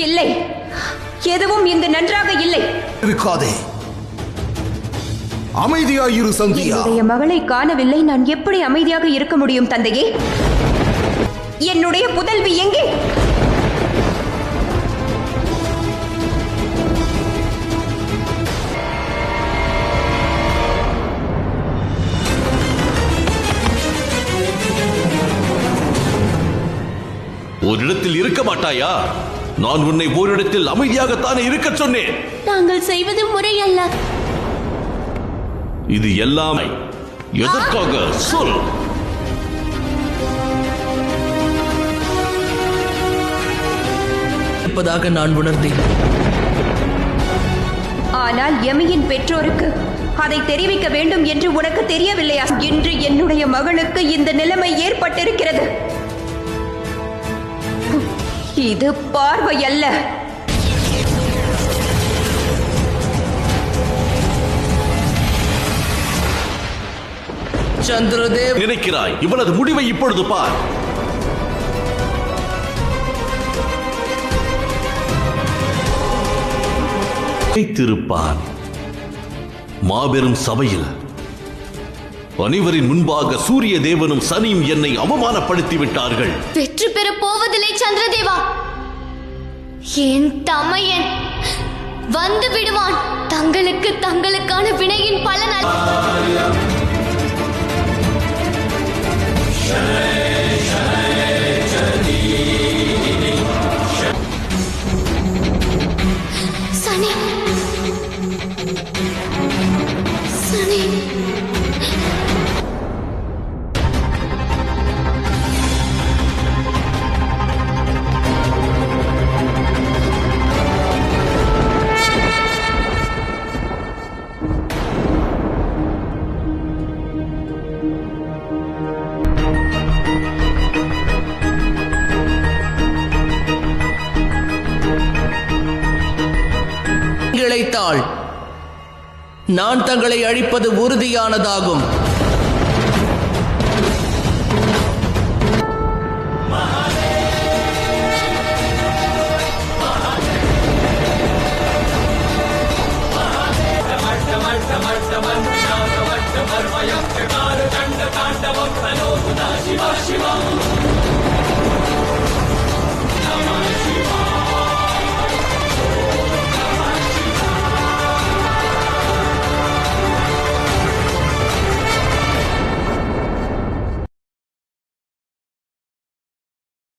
இல்லை, எதுவும் இங்கு நன்றாக இல்லை. இருக்காதே, அமைதியாயிரு சந்தியா. என்னுடைய மகளை காணவில்லை, நான் எப்படி அமைதியாக இருக்க முடியும் தந்தையே? என்னுடைய புதல்வி எங்கே? ஓரிடத்தில் இருக்க மாட்டாயா? நான் உன்னை ஓரிடத்தில் அமைதியாகத்தானே இருக்க சொன்னேன். நாங்கள் செய்வது முறையல்ல. இது எல்லாமே எதற்காக சொல். இருப்பதாக நான் உணர்ந்தேன். ஆனால் யமியின் பெற்றோருக்கு அதை தெரிவிக்க வேண்டும் என்று உனக்கு தெரியவில்லையா? இன்று என்னுடைய மகளுக்கு இந்த நிலைமை ஏற்பட்டிருக்கிறது. இது பார்வை அல்ல. சந்திரதேவ், நினைக்கிறாய் இவளது முடிவை இப்பொழுது பார். வைத்திருப்பான். மாபெரும் சபையில் அனைவரின் முன்பாக சூரிய தேவனும் சனியும் என்னை அவமானப்படுத்தி விட்டார்கள். வெற்றி பெற போவதில்லை சந்திரதேவா. என் தமையன் வந்து விடுவான். தங்களுக்கு தங்களுக்கான வினையின் பலன் சனி சனி இழைத்தாள். நான் தங்களை அழிப்பது உறுதியானதாகும்.